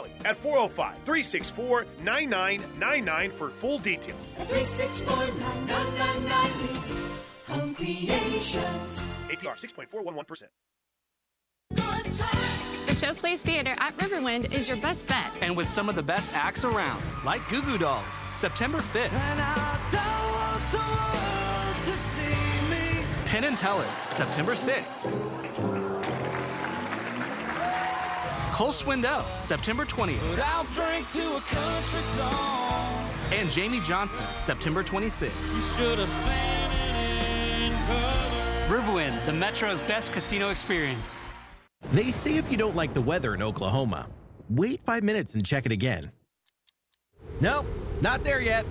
calling at 405-364-9999 for full details. 364-9999 means Home Creations. APR 6.411%. The Showplace Theater at Riverwind is your best bet. And with some of the best acts around, like Goo Goo Dolls, September 5th. And I don't want the world to see me. Penn and Teller, September 6th. Cole Swindell, September 20th. But I'll drink to a country song. And Jamie Johnson, September 26th. You should have seen it in color. Riverwind, the Metro's best casino experience. They say if you don't like the weather in Oklahoma, wait 5 minutes and check it again. Nope, not there yet.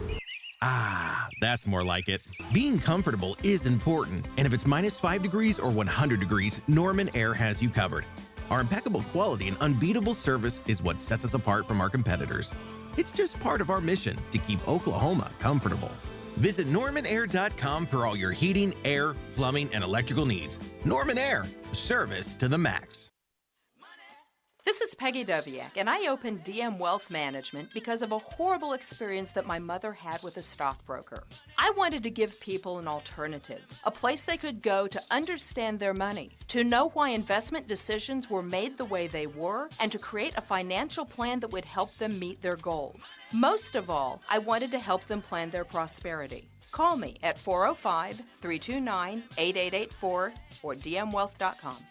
Ah, that's more like it. Being comfortable is important, and if it's -5 degrees or 100 degrees, Norman Air has you covered. Our impeccable quality and unbeatable service is what sets us apart from our competitors. It's just part of our mission to keep Oklahoma comfortable. Visit normanair.com for all your heating, air, plumbing, and electrical needs. Norman Air, service to the max. This is Peggy Doviak, and I opened DM Wealth Management because of a horrible experience that my mother had with a stockbroker. I wanted to give people an alternative, a place they could go to understand their money, to know why investment decisions were made the way they were, and to create a financial plan that would help them meet their goals. Most of all, I wanted to help them plan their prosperity. Call me at 405-329-8884 or dmwealth.com.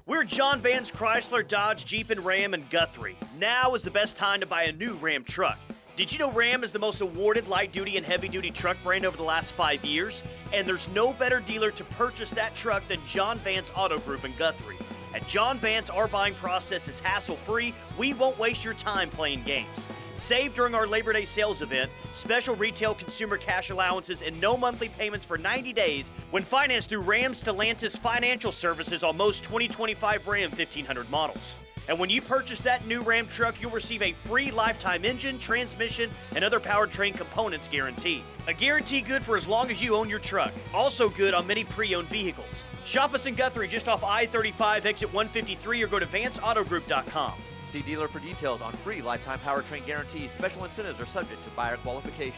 We're John Vance Chrysler, Dodge, Jeep, and Ram in Guthrie. Now is the best time to buy a new Ram truck. Did you know Ram is the most awarded light-duty and heavy-duty truck brand over the last 5 years? And there's no better dealer to purchase that truck than John Vance Auto Group in Guthrie. At John Vance, our buying process is hassle-free. We won't waste your time playing games. Save during our Labor Day sales event, special retail consumer cash allowances, and no monthly payments for 90 days when financed through Ram Stellantis Financial Services on most 2025 Ram 1500 models. And when you purchase that new Ram truck, you'll receive a free lifetime engine, transmission, and other powertrain components guarantee. A guarantee good for as long as you own your truck. Also good on many pre-owned vehicles. Shop us in Guthrie just off I-35, exit 153, or go to vanceautogroup.com. See dealer for details on free lifetime powertrain guarantees. Special incentives are subject to buyer qualification.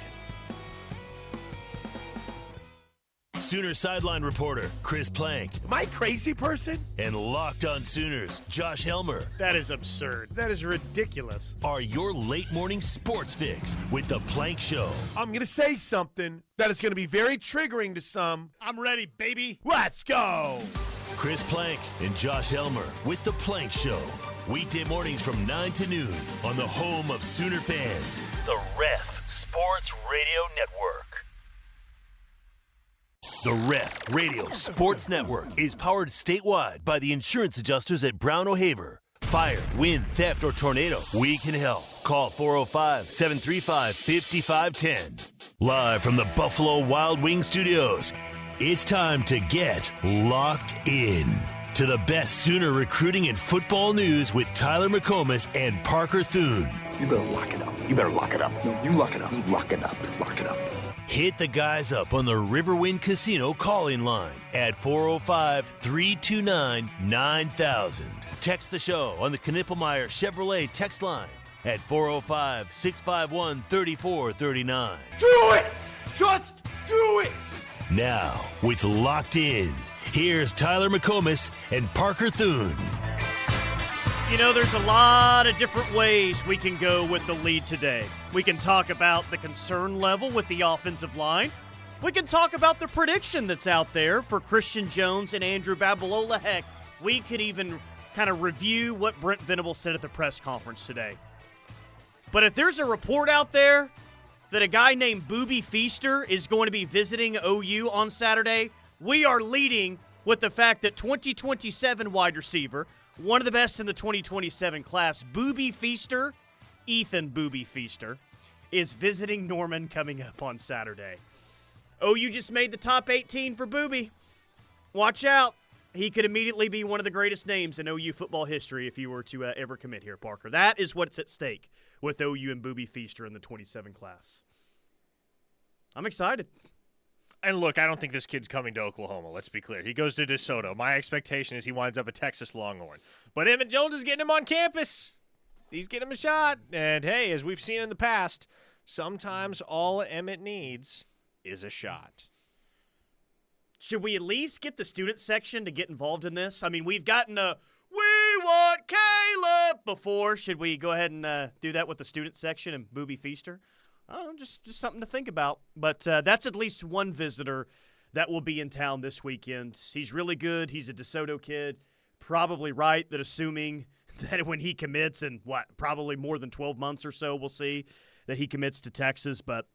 Sooner sideline reporter Chris Plank. Am I a crazy person? And Locked on Sooners Josh Helmer. That is absurd. That is ridiculous. Are your late morning sports fix with the Plank Show. I'm going to say something that is going to be very triggering to some. I'm ready, baby. Let's go. Chris Plank and Josh Helmer with the Plank Show. Weekday mornings from 9 to noon on the home of Sooner fans, the Ref Sports Radio Network. The Ref Radio Sports Network is powered statewide by the insurance adjusters at Brown O'Haver. Fire, wind, theft, or tornado, we can help. Call 405-735-5510. Live from the Buffalo Wild Wings Studios, it's time to get locked in to the best Sooner recruiting and football news with Tyler McComas and Parker Thune. You better lock it up. You better lock it up. No, you lock it up. You lock it up. Lock it up. Hit the guys up on the Riverwind Casino calling line at 405-329-9000. Text the show on the Knippelmeyer Chevrolet text line at 405-651-3439. Do it! Just do it! Now, with Locked In, here's Tyler McComas and Parker Thune. You know, there's a lot of different ways we can go with the lead today. We can talk about the concern level with the offensive line. We can talk about the prediction that's out there for Christian Jones and Andrew Babalola. Heck, we could even kind of review what Brent Venable said at the press conference today. But if there's a report out there that a guy named Booby Feaster is going to be visiting OU on Saturday, we are leading with the fact that 2027 wide receiver, one of the best in the 2027 class, Booby Feaster, Ethan Booby Feaster, is visiting Norman coming up on Saturday. OU just made the top 18 for Booby. Watch out. He could immediately be one of the greatest names in OU football history if he were to ever commit here, Parker. That is what's at stake with OU and Booby Feaster in the 27 class. I'm excited. And look, I don't think this kid's coming to Oklahoma. Let's be clear. He goes to DeSoto. My expectation is he winds up a Texas Longhorn. But Emmett Jones is getting him on campus. He's getting him a shot. And, hey, as we've seen in the past, sometimes all Emmett needs is a shot. Should we at least get the student section to get involved in this? I mean, we've gotten a "We want Caleb" before. Should we go ahead and do that with the student section and Booby Feaster? I don't know, just something to think about. But that's at least one visitor that will be in town this weekend. He's really good. He's a DeSoto kid. Probably right that assuming that when he commits in, probably more than 12 months or so, we'll see that he commits to Texas. But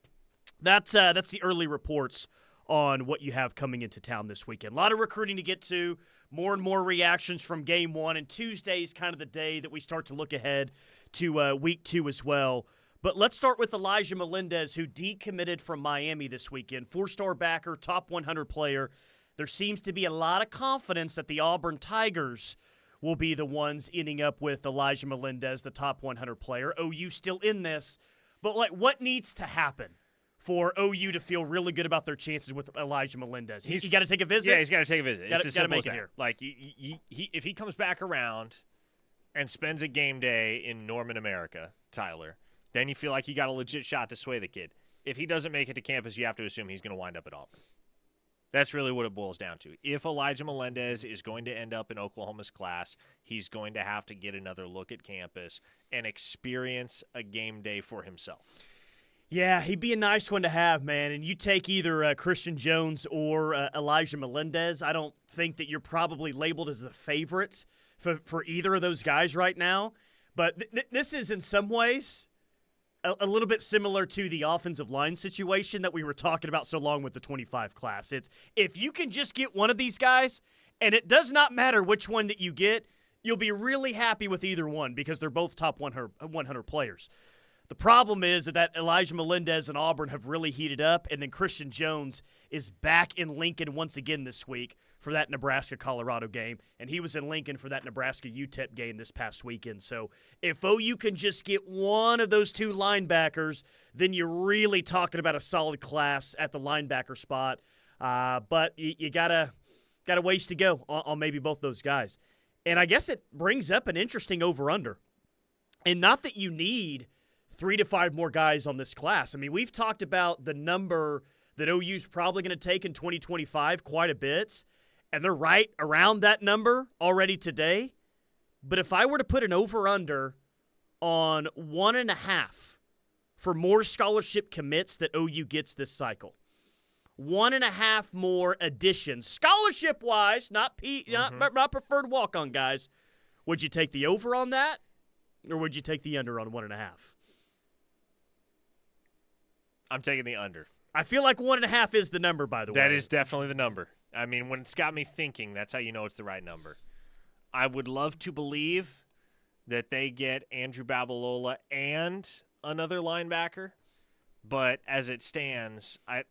that's the early reports on what you have coming into town this weekend. A lot of recruiting to get to, more and more reactions from game one, and Tuesday is kind of the day that we start to look ahead to week 2 as well. But let's start with Elijah Melendez, who decommitted from Miami this weekend. 4-star backer, top 100 player. There seems to be a lot of confidence that the Auburn Tigers will be the ones ending up with Elijah Melendez, the top 100 player. OU still in this. But, what needs to happen for OU to feel really good about their chances with Elijah Melendez? He got to take a visit? Yeah, he's got to take a visit. It's as simple as that. Here. If he comes back around and spends a game day in Norman, America, Tyler, then you feel like you got a legit shot to sway the kid. If he doesn't make it to campus, you have to assume he's going to wind up at Auburn. That's really what it boils down to. If Elijah Melendez is going to end up in Oklahoma's class, he's going to have to get another look at campus and experience a game day for himself. Yeah, he'd be a nice one to have, man. And you take either Christian Jones or Elijah Melendez, I don't think that you're probably labeled as the favorites for either of those guys right now. But this is in some ways a little bit similar to the offensive line situation that we were talking about so long with the 25 class. It's if you can just get one of these guys, and it does not matter which one that you get, you'll be really happy with either one because they're both top 100 players. The problem is that Elijah Melendez and Auburn have really heated up, and then Christian Jones is back in Lincoln once again this week for that Nebraska-Colorado game, and he was in Lincoln for that Nebraska-UTEP game this past weekend. So if OU can just get one of those two linebackers, then you're really talking about a solid class at the linebacker spot. But you got a ways to go on maybe both those guys. And I guess it brings up an interesting over-under. And not that you need 3 to 5 more guys on this class. I mean, we've talked about the number that OU's probably going to take in 2025 quite a bit, and they're right around that number already today. But if I were to put an over-under on 1.5 for more scholarship commits that OU gets this cycle, 1.5 more additions, scholarship-wise, not preferred walk-on guys, would you take the over on that, or would you take the under on 1.5? I'm taking the under. I feel like 1.5 is the number, by the way. That is definitely the number. I mean, when it's got me thinking, that's how you know it's the right number. I would love to believe that they get Andrew Babalola and another linebacker, but as it stands, I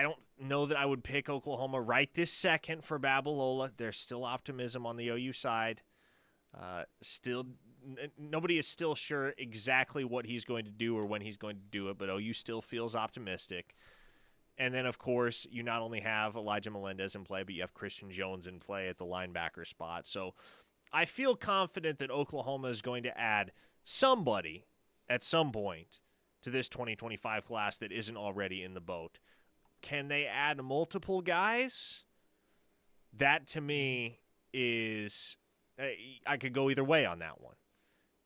don't know that I would pick Oklahoma right this second for Babalola. There's still optimism on the OU side. Nobody is still sure exactly what he's going to do or when he's going to do it, but OU still feels optimistic. And then, of course, you not only have Elijah Melendez in play, but you have Christian Jones in play at the linebacker spot. So I feel confident that Oklahoma is going to add somebody at some point to this 2025 class that isn't already in the boat. Can they add multiple guys? That, to me, is I could go either way on that one.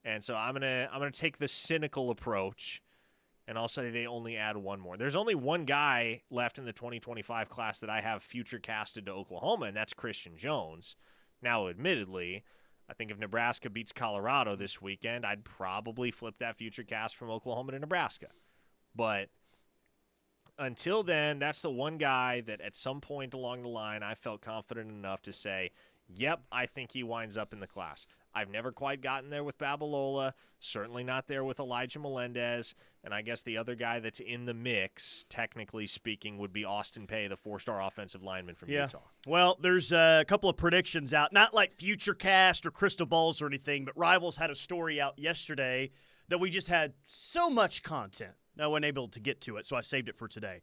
And so I'm gonna take the cynical approach, and I'll say they only add one more. There's only one guy left in the 2025 class that I have future casted to Oklahoma, and that's Christian Jones. Now, admittedly, I think if Nebraska beats Colorado this weekend, I'd probably flip that future cast from Oklahoma to Nebraska. But until then, that's the one guy that at some point along the line I felt confident enough to say, yep, I think he winds up in the class. I've never quite gotten there with Babalola, certainly not there with Elijah Melendez, and I guess the other guy that's in the mix, technically speaking, would be Austin Pay, the 4-star offensive lineman from Utah. Well, there's a couple of predictions out, not like future cast or crystal balls or anything, but Rivals had a story out yesterday that we just had so much content that I wasn't able to get to it, so I saved it for today.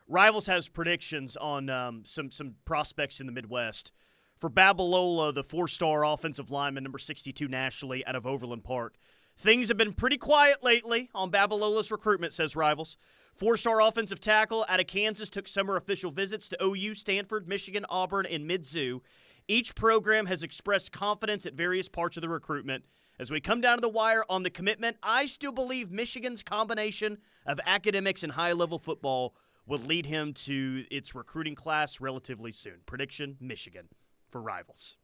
Rivals has predictions on some prospects in the Midwest. For Babalola, the 4-star offensive lineman, number 62 nationally out of Overland Park. Things have been pretty quiet lately on Babalola's recruitment, says Rivals. 4-star offensive tackle out of Kansas took summer official visits to OU, Stanford, Michigan, Auburn, and Mizzou. Each program has expressed confidence at various parts of the recruitment. As we come down to the wire on the commitment, I still believe Michigan's combination of academics and high-level football will lead him to its recruiting class relatively soon. Prediction, Michigan for Rivals.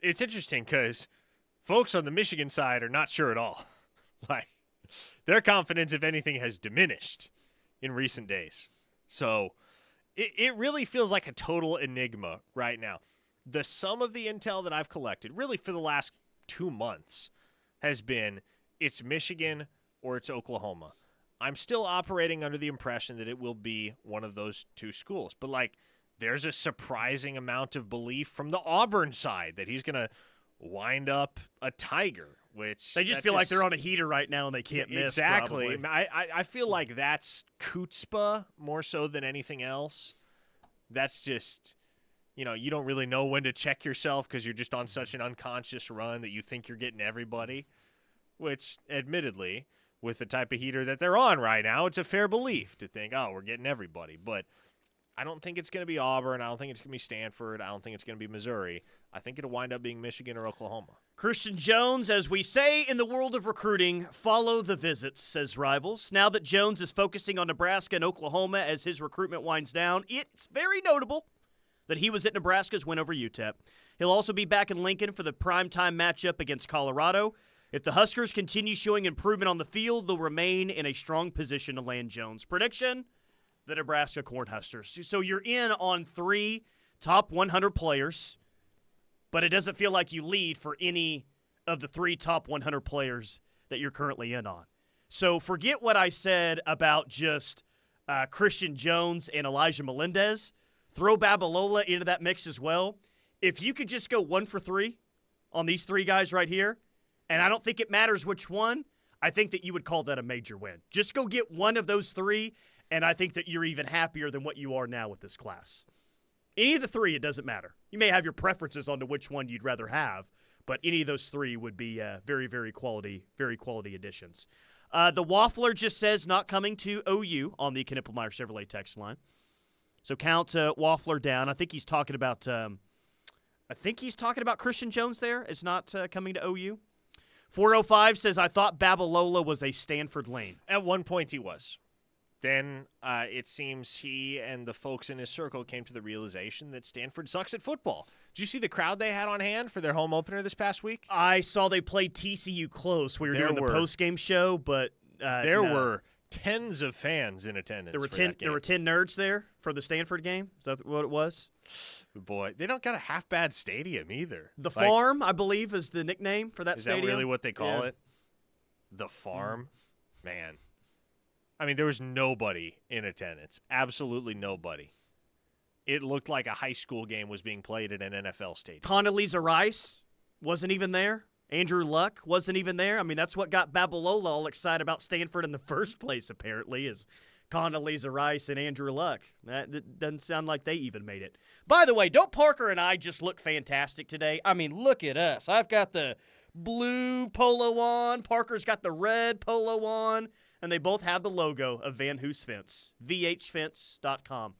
It's interesting because folks on the Michigan side are not sure at all. Like, their confidence, if anything, has diminished in recent days. So it really feels like a total enigma right now. The sum of the intel that I've collected, really for the last 2 months, has been it's Michigan or it's Oklahoma. I'm still operating under the impression that it will be one of those two schools. But, like, there's a surprising amount of belief from the Auburn side that he's going to wind up a Tiger, which they just feel like they're on a heater right now and they can't miss. Exactly. Probably. I feel like that's chutzpah more so than anything else. That's just, you don't really know when to check yourself because you're just on such an unconscious run that you think you're getting everybody, which admittedly, with the type of heater that they're on right now, it's a fair belief to think, oh, we're getting everybody. But I don't think it's going to be Auburn. I don't think it's going to be Stanford. I don't think it's going to be Missouri. I think it'll wind up being Michigan or Oklahoma. Christian Jones, as we say in the world of recruiting, follow the visits, says Rivals. Now that Jones is focusing on Nebraska and Oklahoma as his recruitment winds down, it's very notable that he was at Nebraska's win over UTEP. He'll also be back in Lincoln for the primetime matchup against Colorado. If the Huskers continue showing improvement on the field, they'll remain in a strong position to land Jones. Prediction? The Nebraska Cornhuskers. So you're in on 3 top 100 players, but it doesn't feel like you lead for any of the 3 top 100 players that you're currently in on. So forget what I said about just Christian Jones and Elijah Melendez. Throw Babalola into that mix as well. If you could just go 1 for 3 on these 3 guys right here, and I don't think it matters which one, I think that you would call that a major win. Just go get one of those 3, and I think that you're even happier than what you are now with this class. Any of the 3, it doesn't matter. You may have your preferences on to which one you'd rather have, but any of those 3 would be very, very quality additions. The Waffler just says not coming to OU on the Knippelmeyer Chevrolet text line. So count Waffler down. I think he's talking about Christian Jones there is not coming to OU. 405 says, I thought Babalola was a Stanford lane. At one point he was. Then it seems he and the folks in his circle came to the realization that Stanford sucks at football. Did you see the crowd they had on hand for their home opener this past week? I saw they played TCU close. We were doing the post-game show, but there were tens of fans in attendance. There were 10 nerds there for the Stanford game. Is that what it was? Boy, they don't got a half bad stadium either. The Farm, I believe, is the nickname for that stadium. Is that really what they call it? The Farm? Man. I mean, there was nobody in attendance. Absolutely nobody. It looked like a high school game was being played at an NFL stadium. Condoleezza Rice wasn't even there. Andrew Luck wasn't even there. I mean, that's what got Babalola all excited about Stanford in the first place, apparently, is Condoleezza Rice and Andrew Luck. That doesn't sound like they even made it. By the way, don't Parker and I just look fantastic today? I mean, look at us. I've got the blue polo on. Parker's got the red polo on. And they both have the logo of Van Hoos Fence, vhfence.com.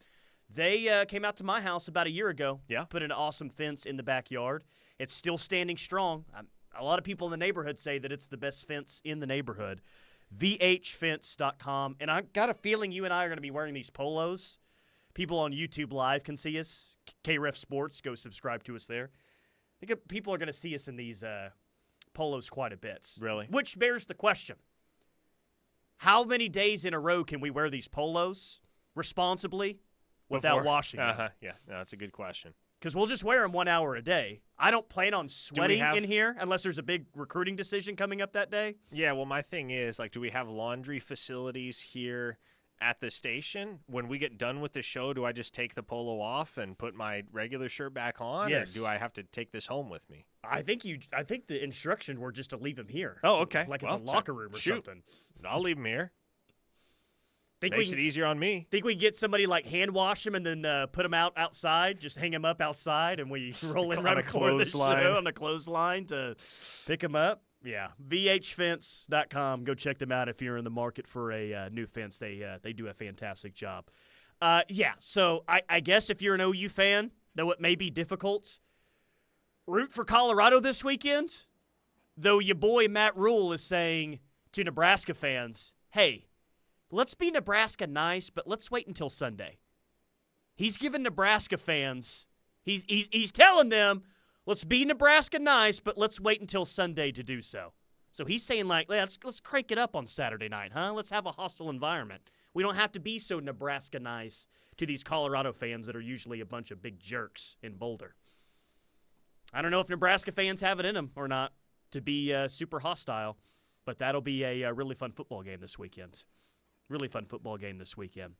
They came out to my house about a year ago. Yeah. Put an awesome fence in the backyard. It's still standing strong. A lot of people in the neighborhood say that it's the best fence in the neighborhood. vhfence.com. And I got a feeling you and I are going to be wearing these polos. People on YouTube Live can see us. KREF Sports, go subscribe to us there. I think people are going to see us in these polos quite a bit. Really? Which bears the question. How many days in a row can we wear these polos responsibly without washing them? Yeah, no, that's a good question. Because we'll just wear them 1 hour a day. I don't plan on sweating in here unless there's a big recruiting decision coming up that day. Yeah, well, my thing is, do we have laundry facilities here at the station? When we get done with the show, do I just take the polo off and put my regular shirt back on? Yes. Or do I have to take this home with me? I think the instructions were just to leave them here. Oh, okay. Like it's a locker room or something. I'll leave them here. Makes it easier on me. Think we can get somebody like hand wash him and then put him outside, just hang him up outside, and we roll in right before the show on a clothesline to pick him up? Yeah, vhfence.com. Go check them out if you're in the market for a new fence. They do a fantastic job. So I guess if you're an OU fan, though it may be difficult, root for Colorado this weekend, though your boy Matt Rule is saying to Nebraska fans, hey, let's be Nebraska nice, but let's wait until Sunday. He's giving Nebraska fans, he's telling them, let's be Nebraska nice, but let's wait until Sunday to do so. So he's saying, like, let's crank it up on Saturday night, huh? Let's have a hostile environment. We don't have to be so Nebraska nice to these Colorado fans that are usually a bunch of big jerks in Boulder. I don't know if Nebraska fans have it in them or not to be super hostile, but that'll be a really fun football game this weekend. Really fun football game this weekend.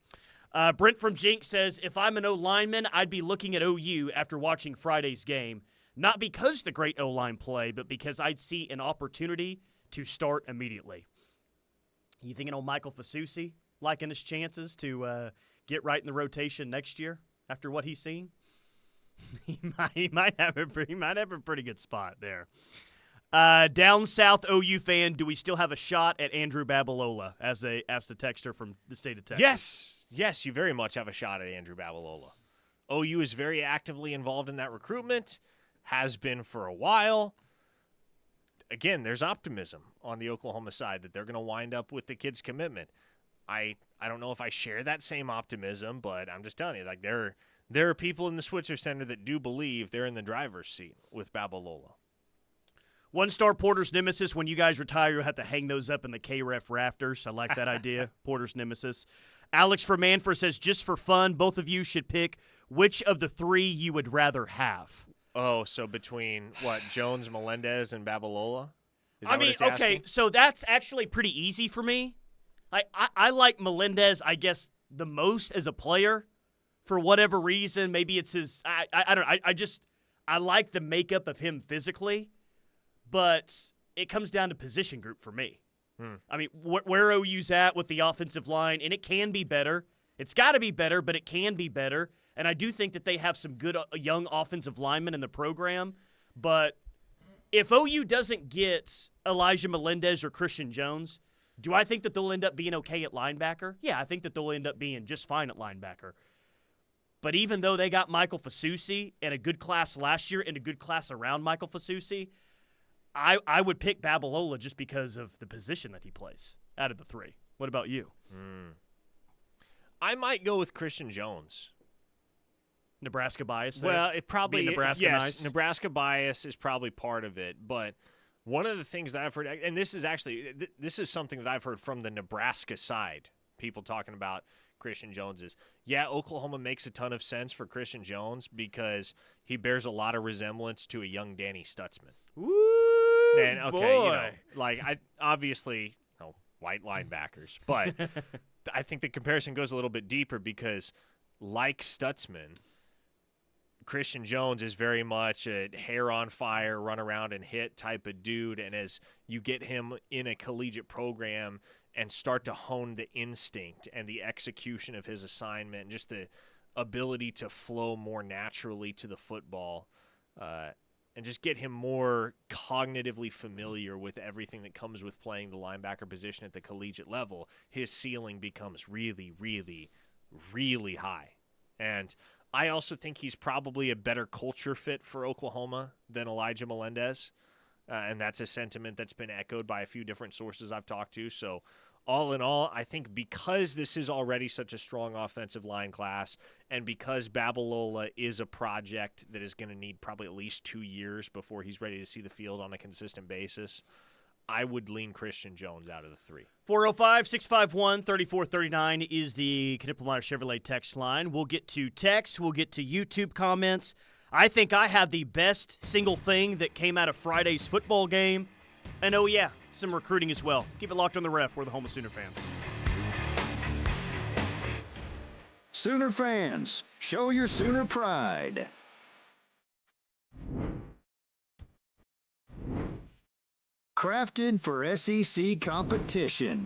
Brent from Jinx says, if I'm an O-lineman, I'd be looking at OU after watching Friday's game. Not because the great O-line play, but because I'd see an opportunity to start immediately. You thinking old Michael Fasusi liking his chances to get right in the rotation next year after what he's seen? he might have a pretty good spot there. Down south OU fan, do we still have a shot at Andrew Babalola? Asked the texter from the state of Texas. Yes, you very much have a shot at Andrew Babalola. OU is very actively involved in that recruitment, has been for a while. Again, there's optimism on the Oklahoma side that they're going to wind up with the kid's commitment. I don't know if I share that same optimism, but I'm just telling you, like there are people in the Switzer Center that do believe they're in the driver's seat with Babalola. One-star Porter's Nemesis, when you guys retire, you'll have to hang those up in the KREF rafters. I like that idea, Porter's Nemesis. Alex from Manford says, just for fun, both of you should pick which of the three you would rather have. Oh, so between, Jones, Melendez, and Babalola? Okay, so that's actually pretty easy for me. I like Melendez, I guess, the most as a player for whatever reason. Maybe it's his – I don't know. I like the makeup of him physically. But it comes down to position group for me. I mean, where OU's at with the offensive line, and it can be better. It's got to be better, but it can be better. And I do think that they have some good young offensive linemen in the program. But if OU doesn't get Elijah Melendez or Christian Jones, do I think that they'll end up being okay at linebacker? Yeah, I think that they'll end up being just fine at linebacker. But even though they got Michael Fasusi and a good class last year and a good class around Michael Fasusi, I would pick Babalola just because of the position that he plays out of the three. What about you? I might go with Christian Jones. Nebraska bias there? Well, it probably – Nebraska yes, nice? Nebraska bias is probably part of it. But one of the things that I've heard – and this is something that I've heard from the Nebraska side, people talking about Christian Jones is, Oklahoma makes a ton of sense for Christian Jones because he bears a lot of resemblance to a young Danny Stutzman. Woo, and boy. Obviously, white linebackers, but I think the comparison goes a little bit deeper because, like Stutzman, Christian Jones is very much a hair on fire, run around and hit type of dude, and as you get him in a collegiate program and start to hone the instinct and the execution of his assignment and just the ability to flow more naturally to the football, and just get him more cognitively familiar with everything that comes with playing the linebacker position at the collegiate level, his ceiling becomes really, really, really high. And I also think he's probably a better culture fit for Oklahoma than Elijah Melendez, and that's a sentiment that's been echoed by a few different sources I've talked to. So all in all, I think because this is already such a strong offensive line class and because Babalola is a project that is going to need probably at least 2 years before he's ready to see the field on a consistent basis, I would lean Christian Jones out of the three. 405-651-3439 is the Knippelmeyer Chevrolet text line. We'll get to text. We'll get to YouTube comments. I think I have the best single thing that came out of Friday's football game. And, some recruiting as well. Keep it locked on the ref. We're the home of Sooner fans. Sooner fans, show your Sooner pride. Crafted for SEC competition.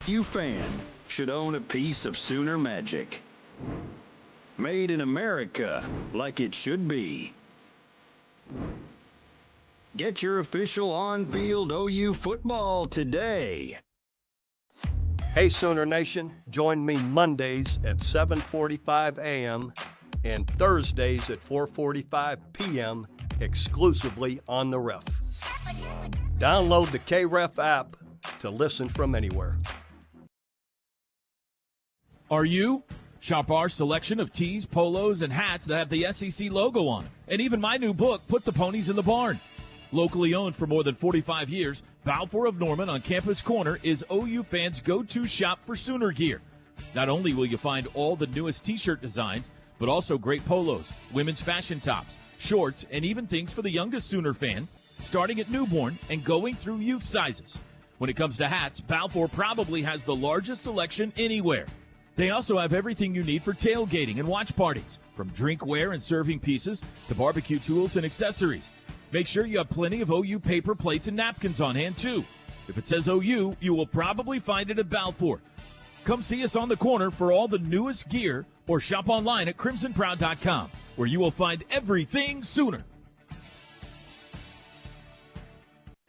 You fan should own a piece of Sooner magic. Made in America, like it should be. Get your official on-field OU football today. Hey Sooner Nation, join me Mondays at 7:45 a.m. and Thursdays at 4:45 p.m. exclusively on the Ref. Download the KREF app to listen from anywhere. Are you? Shop our selection of tees, polos, and hats that have the SEC logo on them. And even my new book, Put the Ponies in the Barn. Locally owned for more than 45 years, Balfour of Norman on Campus Corner is OU fans' go-to shop for Sooner gear. Not only will you find all the newest t-shirt designs, but also great polos, women's fashion tops, shorts, and even things for the youngest Sooner fan, starting at newborn and going through youth sizes. When it comes to hats, Balfour probably has the largest selection anywhere. They also have everything you need for tailgating and watch parties, from drinkware and serving pieces to barbecue tools and accessories. Make sure you have plenty of OU paper plates and napkins on hand, too. If it says OU, you will probably find it at Balfour. Come see us on the corner for all the newest gear or shop online at crimsonproud.com, where you will find everything Sooner.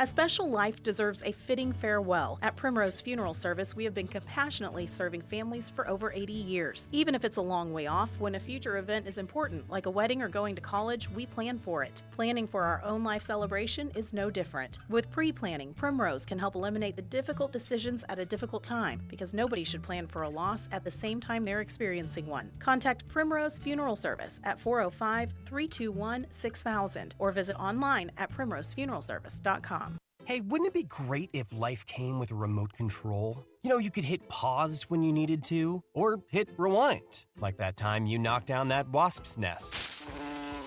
A special life deserves a fitting farewell. At Primrose Funeral Service, we have been compassionately serving families for over 80 years. Even if it's a long way off, when a future event is important, like a wedding or going to college, we plan for it. Planning for our own life celebration is no different. With pre-planning, Primrose can help eliminate the difficult decisions at a difficult time, because nobody should plan for a loss at the same time they're experiencing one. Contact Primrose Funeral Service at 405-321-6000 or visit online at primrosefuneralservice.com. Hey, wouldn't it be great if life came with a remote control? You know, you could hit pause when you needed to, or hit rewind, like that time you knocked down that wasp's nest.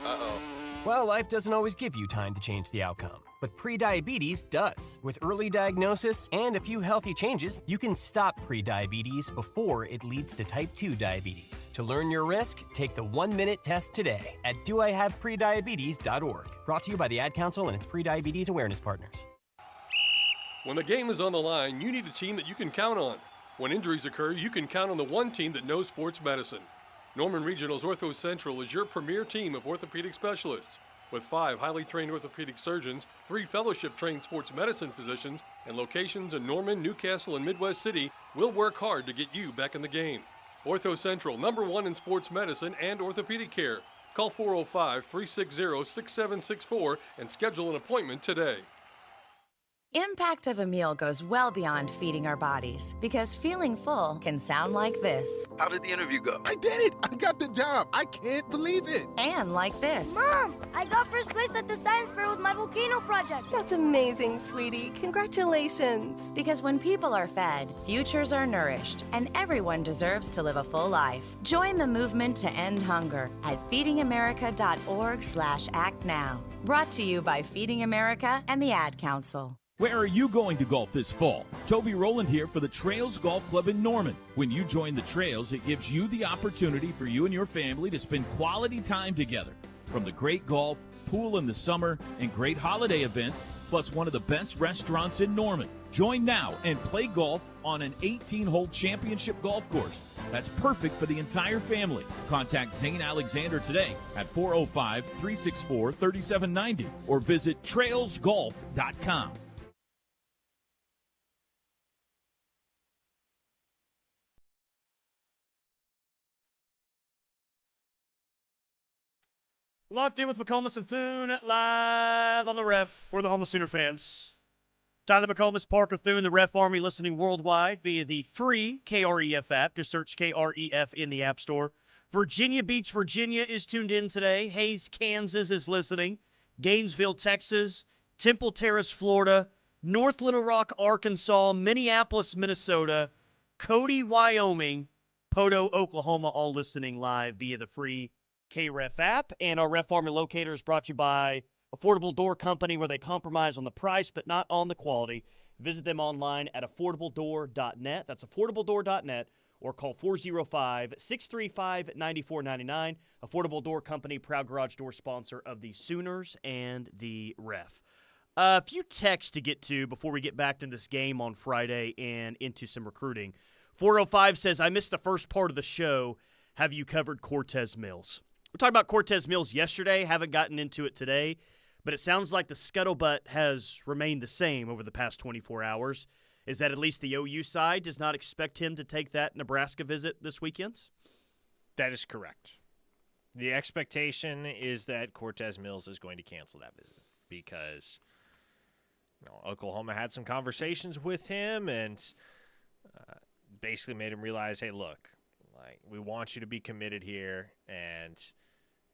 Uh-oh. Well, life doesn't always give you time to change the outcome, but prediabetes does. With early diagnosis and a few healthy changes, you can stop prediabetes before it leads to type 2 diabetes. To learn your risk, take the 1-minute test today at doihaveprediabetes.org. Brought to you by the Ad Council and its prediabetes awareness partners. When the game is on the line, you need a team that you can count on. When injuries occur, you can count on the one team that knows sports medicine. Norman Regional's Ortho Central is your premier team of orthopedic specialists. With 5 highly trained orthopedic surgeons, 3 fellowship-trained sports medicine physicians, and locations in Norman, Newcastle, and Midwest City, we'll work hard to get you back in the game. Ortho Central, #1 in sports medicine and orthopedic care. Call 405-360-6764 and schedule an appointment today. Impact of a meal goes well beyond feeding our bodies, because feeling full can sound like this. How did the interview go? I did it! I got the job! I can't believe it! And like this. Mom, I got first place at the science fair with my volcano project. That's amazing, sweetie. Congratulations. Because when people are fed, futures are nourished, and everyone deserves to live a full life. Join the movement to end hunger at feedingamerica.org/actnow. Brought to you by Feeding America and the Ad Council. Where are you going to golf this fall? Toby Rowland here for the Trails Golf Club in Norman. When you join the Trails, it gives you the opportunity for you and your family to spend quality time together. From the great golf, pool in the summer, and great holiday events, plus one of the best restaurants in Norman. Join now and play golf on an 18-hole championship golf course. That's perfect for the entire family. Contact Zane Alexander today at 405-364-3790 or visit trailsgolf.com. Locked in with McComas and Thune, live on the Ref for the home of Sooner fans. Tyler McComas, Parker Thune, the Ref Army, listening worldwide via the free KREF app. Just search KREF in the App Store. Virginia Beach, Virginia is tuned in today. Hayes, Kansas is listening. Gainesville, Texas. Temple Terrace, Florida. North Little Rock, Arkansas. Minneapolis, Minnesota. Cody, Wyoming. Poto, Oklahoma, all listening live via the free KREF app. And our Ref Army Locator is brought to you by Affordable Door Company, where they compromise on the price but not on the quality. Visit them online at affordabledoor.net. That's affordabledoor.net, or call 405-635-9499. Affordable Door Company, proud garage door sponsor of the Sooners and the Ref. A few texts to get to before we get back to this game on Friday and into some recruiting. 405 says, I missed the first part of the show. Have you covered Cortez Mills? We talked about Cortez Mills yesterday, haven't gotten into it today, but it sounds like the scuttlebutt has remained the same over the past 24 hours. Is that at least the OU side does not expect him to take that Nebraska visit this weekend? That is correct. The expectation is that Cortez Mills is going to cancel that visit because Oklahoma had some conversations with him and basically made him realize, hey, look, we want you to be committed here, and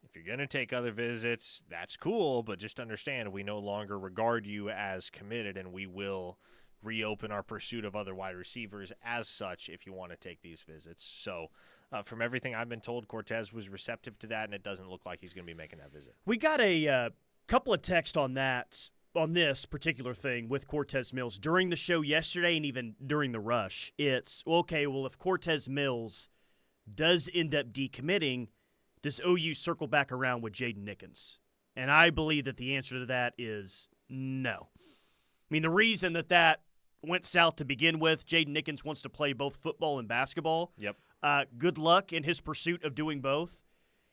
if you're going to take other visits, that's cool, but just understand we no longer regard you as committed, and we will reopen our pursuit of other wide receivers as such if you want to take these visits. So from everything I've been told, Cortez was receptive to that, and it doesn't look like he's going to be making that visit. We got a couple of texts on that, on this particular thing with Cortez Mills during the show yesterday and even during the rush. It's, if Cortez Mills does end up decommitting, does OU circle back around with Jaden Nickens? And I believe that the answer to that is no. I mean, the reason that went south to begin with, Jaden Nickens wants to play both football and basketball. Yep. Good luck in his pursuit of doing both.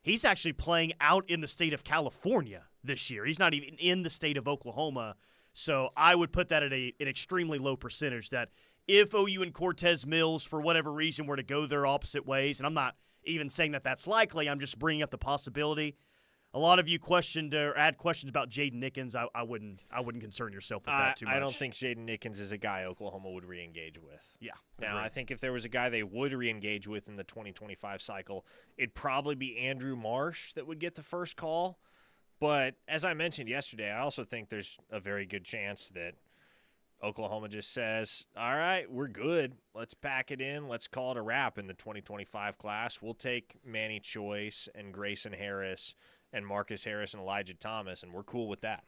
He's actually playing out in the state of California this year. He's not even in the state of Oklahoma. So I would put that at an extremely low percentage that if OU and Cortez Mills, for whatever reason, were to go their opposite ways, and I'm not even saying that that's likely, I'm just bringing up the possibility. A lot of you questioned or had questions about Jaden Nickens. I wouldn't concern yourself with that too much. I don't think Jaden Nickens is a guy Oklahoma would re-engage with. Yeah. Now, I think if there was a guy they would re-engage with in the 2025 cycle, it'd probably be Andrew Marsh that would get the first call. But as I mentioned yesterday, I also think there's a very good chance that Oklahoma just says, all right, we're good. Let's pack it in. Let's call it a wrap in the 2025 class. We'll take Manny Choice and Grayson Harris and Marcus Harris and Elijah Thomas, and we're cool with that.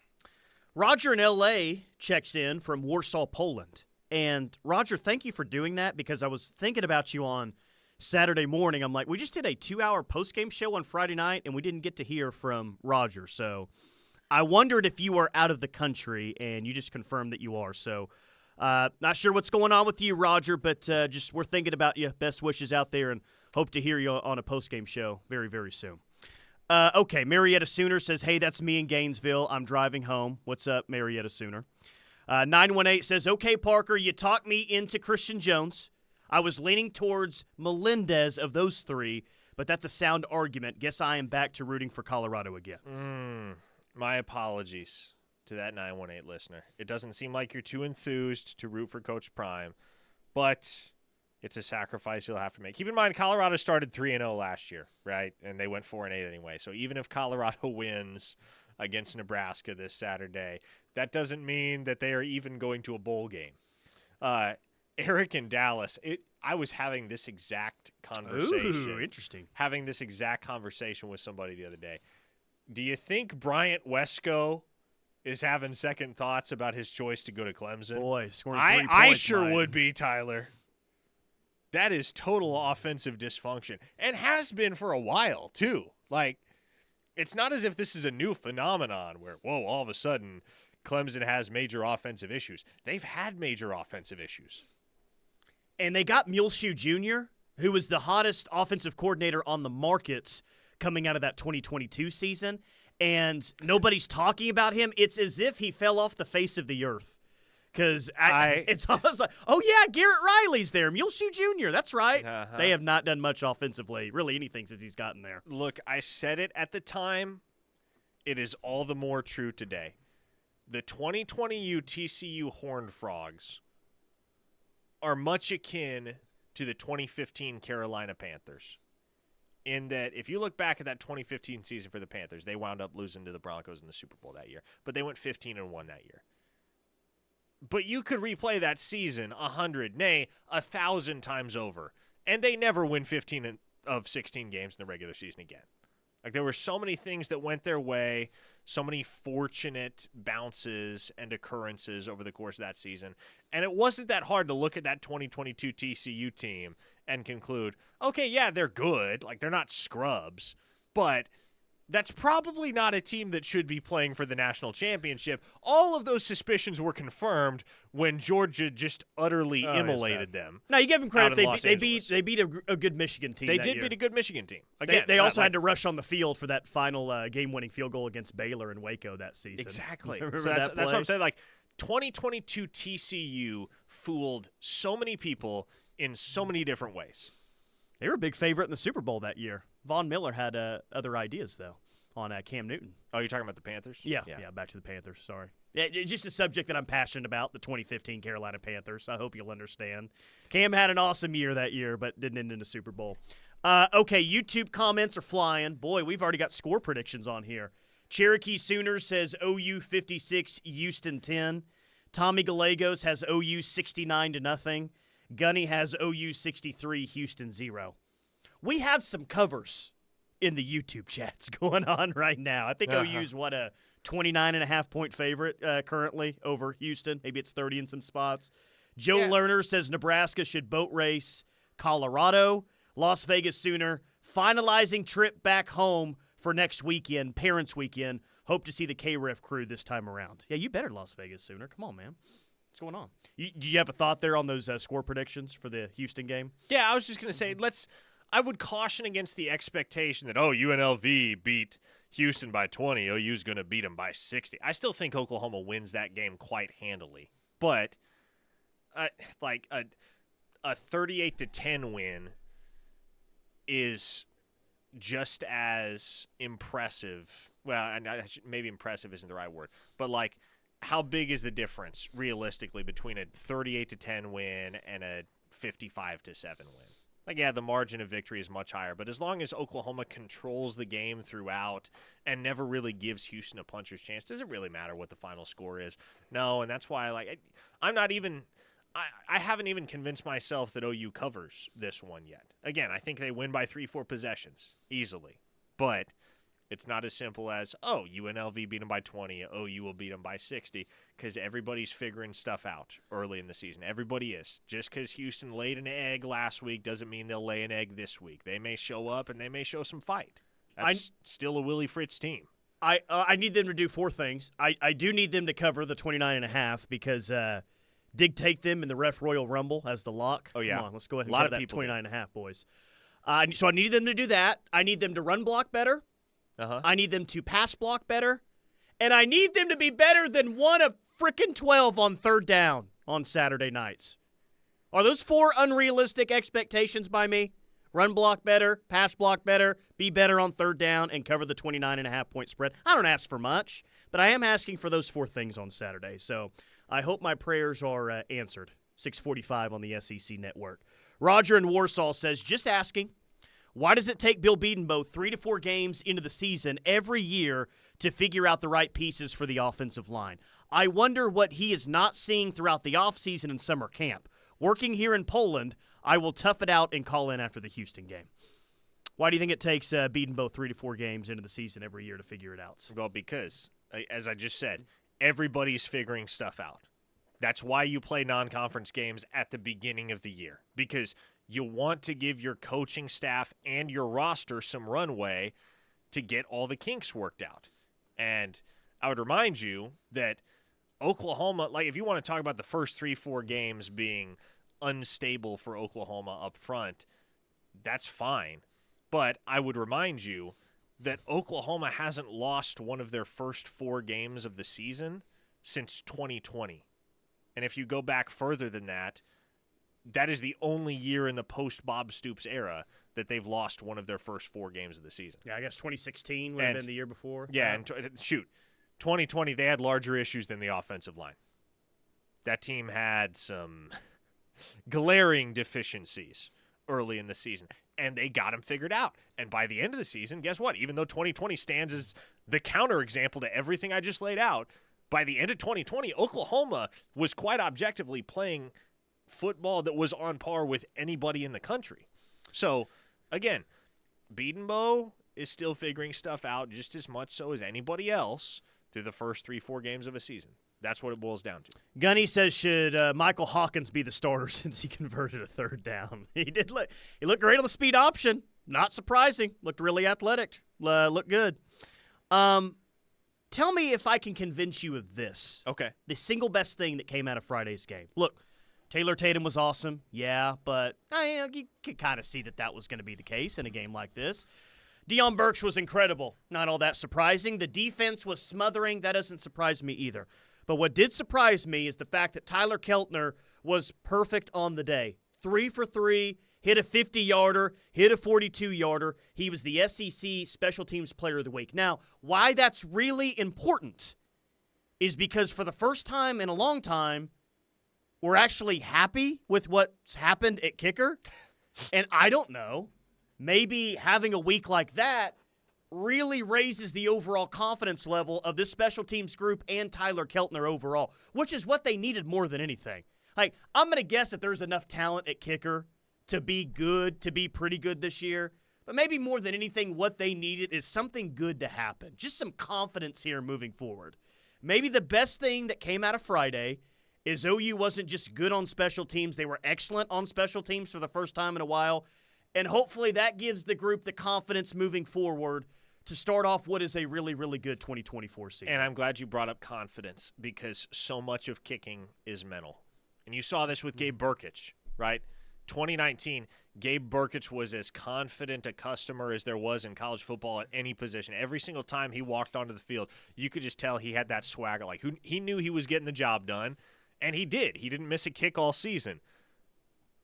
Roger in L.A. checks in from Warsaw, Poland. And, Roger, thank you for doing that because I was thinking about you on Saturday morning. I'm like, we just did a 2-hour postgame show on Friday night, and we didn't get to hear from Roger. So I wondered if you were out of the country, and you just confirmed that you are. So not sure what's going on with you, Roger, but just we're thinking about you. Best wishes out there, and hope to hear you on a postgame show very, very soon. Okay, Marietta Sooner says, hey, that's me in Gainesville. I'm driving home. What's up, Marietta Sooner? 918 says, okay, Parker, you talked me into Christian Jones. I was leaning towards Melendez of those three, but that's a sound argument. Guess I am back to rooting for Colorado again. My apologies to that 918 listener. It doesn't seem like you're too enthused to root for Coach Prime, but it's a sacrifice you'll have to make. Keep in mind, Colorado started 3-0 last year, right? And they went 4-8 anyway. So even if Colorado wins against Nebraska this Saturday, that doesn't mean that they are even going to a bowl game. Eric in Dallas, I was having this exact conversation. Ooh, interesting. Having this exact conversation with somebody the other day. Do you think Bryant Wesco is having second thoughts about his choice to go to Clemson? Boy, scoring 3 points. I sure would be, Tyler. That is total offensive dysfunction, and has been for a while, too. Like, it's not as if this is a new phenomenon where, whoa, all of a sudden Clemson has major offensive issues. They've had major offensive issues. And they got Muleshoe Jr., who was the hottest offensive coordinator on the market coming out of that 2022 season, and nobody's talking about him. It's as if he fell off the face of the earth. Because it's almost like, oh, yeah, Garrett Riley's there. Muleshoe Jr., that's right. Uh-huh. They have not done much offensively, really anything since he's gotten there. Look, I said it at the time. It is all the more true today. The 2020 TCU Horned Frogs are much akin to the 2015 Carolina Panthers. In that, if you look back at that 2015 season for the Panthers, they wound up losing to the Broncos in the Super Bowl that year. But they went 15-1 that year. But you could replay that season 100, nay, 1,000 times over, and they never win 15 of 16 games in the regular season again. Like, there were so many things that went their way, so many fortunate bounces and occurrences over the course of that season, and it wasn't that hard to look at that 2022 TCU team and conclude, okay, yeah, they're good. Like, they're not scrubs, but that's probably not a team that should be playing for the national championship. All of those suspicions were confirmed when Georgia just utterly immolated them. No, you give them credit. They beat a good Michigan team. They that did year. beat a good Michigan team. Again, they also had to rush on the field for that final game-winning field goal against Baylor in Waco that season. Exactly. Remember So that's what I'm play? saying. 2022 TCU fooled so many people in so many different ways. They were a big favorite in the Super Bowl that year. Von Miller had other ideas, though, on Cam Newton. Oh, you're talking about the Panthers? Yeah, back to the Panthers, sorry. Yeah, it's just a subject that I'm passionate about, the 2015 Carolina Panthers. I hope you'll understand. Cam had an awesome year that year, but didn't end in the Super Bowl. Okay, YouTube comments are flying. Boy, we've already got score predictions on here. Cherokee Sooners says OU 56, Houston 10. Tommy Gallegos has OU 69-0. Gunny has OU 63, Houston 0. We have some covers in the YouTube chats going on right now. I think OU's a 29.5-point favorite currently over Houston. Maybe it's 30 in some spots. Joe Lerner says Nebraska should boat race Colorado. Las Vegas Sooner finalizing trip back home for next weekend, Parents Weekend. Hope to see the K-Ref crew this time around. Yeah, you better Las Vegas Sooner. Come on, man. What's going on? Do you have a thought there on those score predictions for the Houston game? Yeah, I was just going to say, I would caution against the expectation that, UNLV beat Houston by 20. OU's going to beat them by 60. I still think Oklahoma wins that game quite handily. But, a 38-10 win is just as impressive. Well, maybe impressive isn't the right word. But, how big is the difference realistically between a 38-10 win and a 55-7 win? The margin of victory is much higher, but as long as Oklahoma controls the game throughout and never really gives Houston a puncher's chance, does it really matter what the final score is? No, and that's why I haven't even convinced myself that OU covers this one yet. Again, I think they win by 3-4 possessions easily, but it's not as simple as, UNLV beat them by 20, OU will beat them by 60, because everybody's figuring stuff out early in the season. Everybody is. Just because Houston laid an egg last week doesn't mean they'll lay an egg this week. They may show up and they may show some fight. That's still a Willie Fritz team. I need them to do four things. I do need them to cover the 29.5 because take them in the Ref Royal Rumble as the lock. Oh, yeah. Come on, let's go ahead and a lot cover of that 29.5, boys. So I need them to do that. I need them to run block better. I need them to pass block better. And I need them to be better than 1 of frickin' 12 on third down on Saturday nights. Are those 4 unrealistic expectations by me? Run block better, pass block better, be better on third down, and cover the 29.5-point spread. I don't ask for much, but I am asking for those 4 things on Saturday. So I hope my prayers are answered. 6:45 on the SEC Network. Roger in Warsaw says, just asking, why does it take Bill Bedenbaugh 3 to 4 games into the season every year to figure out the right pieces for the offensive line? I wonder what he is not seeing throughout the offseason and summer camp. Working here in Poland, I will tough it out and call in after the Houston game. Why do you think it takes Bedenbaugh 3 to 4 games into the season every year to figure it out? Well, because, as I just said, everybody's figuring stuff out. That's why you play non-conference games at the beginning of the year, because you want to give your coaching staff and your roster some runway to get all the kinks worked out. And I would remind you that Oklahoma, if you want to talk about the first 3-4 games being unstable for Oklahoma up front, that's fine. But I would remind you that Oklahoma hasn't lost one of their first 4 games of the season since 2020. And if you go back further than that, that is the only year in the post-Bob Stoops era that they've lost one of their first 4 games of the season. Yeah, I guess 2016 would have been the year before. Yeah, and 2020, they had larger issues than the offensive line. That team had some glaring deficiencies early in the season, and they got them figured out. And by the end of the season, guess what? Even though 2020 stands as the counterexample to everything I just laid out, by the end of 2020, Oklahoma was quite objectively playing football that was on par with anybody in the country. So, again, Bedenbaugh is still figuring stuff out just as much so as anybody else through the first 3-4 games of a season. That's what it boils down to. Gunny says, should Michael Hawkins be the starter since he converted a third down? He looked great on the speed option. Not surprising. Looked really athletic. look good. Tell me if I can convince you of this. Okay. The single best thing that came out of Friday's game. Look, Taylor Tatum was awesome, yeah, but you could kind of see that was going to be the case in a game like this. Deion Burks was incredible. Not all that surprising. The defense was smothering. That doesn't surprise me either. But what did surprise me is the fact that Tyler Keltner was perfect on the day. 3 for 3, hit a 50-yarder, hit a 42-yarder. He was the SEC Special Teams Player of the Week. Now, why that's really important is because for the first time in a long time, we're actually happy with what's happened at kicker. And I don't know, maybe having a week like that really raises the overall confidence level of this special teams group and Tyler Keltner overall, which is what they needed more than anything. Like, I'm going to guess that there's enough talent at kicker to be good, to be pretty good this year. But maybe more than anything, what they needed is something good to happen. Just some confidence here moving forward. Maybe the best thing that came out of Friday is OU wasn't just good on special teams. They were excellent on special teams for the first time in a while. And hopefully that gives the group the confidence moving forward to start off what is a really, really good 2024 season. And I'm glad you brought up confidence because so much of kicking is mental. And you saw this with Gabe Burkich, right? 2019, Gabe Burkich was as confident a customer as there was in college football at any position. Every single time he walked onto the field, you could just tell he had that swagger. Like he knew he was getting the job done, and he did. He didn't miss a kick all season.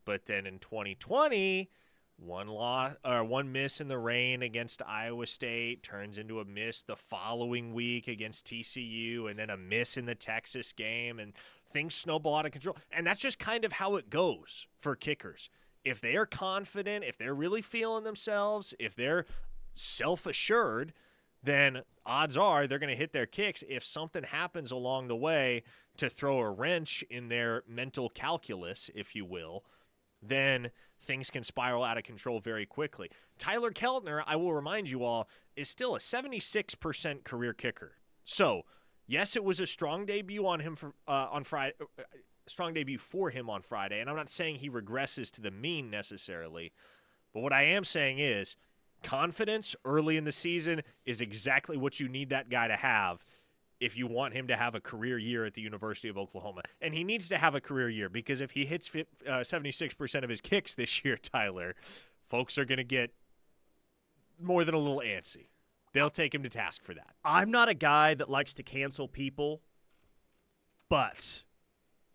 But then in 2020, one miss in the rain against Iowa State turns into a miss the following week against TCU, and then a miss in the Texas game, and things snowball out of control. And that's just kind of how it goes for kickers. If they are confident, if they're really feeling themselves, if they're self-assured, then odds are they're going to hit their kicks. If something happens along the way to throw a wrench in their mental calculus, if you will, then things can spiral out of control very quickly. Tyler Keltner, I will remind you all, is still a 76% career kicker. So, yes, it was a strong debut on him on Friday. Strong debut for him on Friday, and I'm not saying he regresses to the mean necessarily, but what I am saying is confidence early in the season is exactly what you need that guy to have if you want him to have a career year at the University of Oklahoma. And he needs to have a career year because if he hits 76% of his kicks this year, Tyler, folks are going to get more than a little antsy. They'll take him to task for that. I'm not a guy that likes to cancel people, but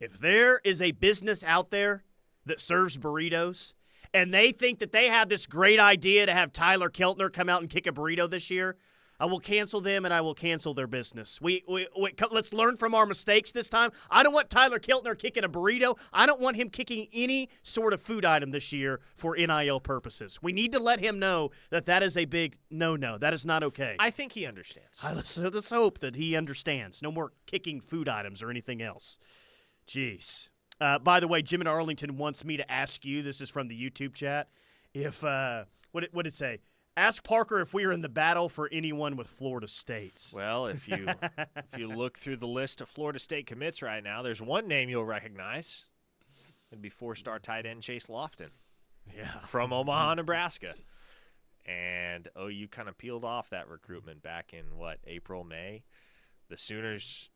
if there is a business out there that serves burritos and they think that they have this great idea to have Tyler Keltner come out and kick a burrito this year, I will cancel them and I will cancel their business. Let's learn from our mistakes this time. I don't want Tyler Keltner kicking a burrito. I don't want him kicking any sort of food item this year for NIL purposes. We need to let him know that that is a big no-no. That is not okay. I think he understands. Let's hope that he understands. No more kicking food items or anything else. Jeez. By the way, Jim in Arlington wants me to ask you, this is from the YouTube chat, if, what did it say? Ask Parker if we are in the battle for anyone with Florida State. Well, if you look through the list of Florida State commits right now, there's one name you'll recognize. It'd be 4-star tight end Chase Lofton. Yeah. From Omaha, Nebraska. And OU kind of peeled off that recruitment back in, April, May? The Sooners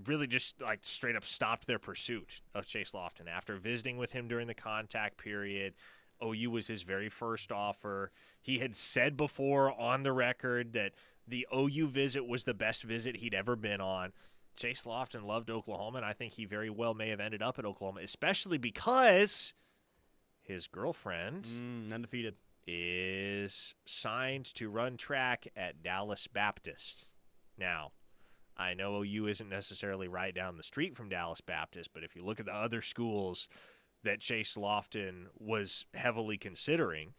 really just straight up stopped their pursuit of Chase Lofton. After visiting with him during the contact period, OU was his very first offer. He had said before on the record that the OU visit was the best visit he'd ever been on. Chase Lofton loved Oklahoma, and I think he very well may have ended up at Oklahoma, especially because his girlfriend undefeated is signed to run track at Dallas Baptist. Now, I know OU isn't necessarily right down the street from Dallas Baptist, but if you look at the other schools that Chase Lofton was heavily considering,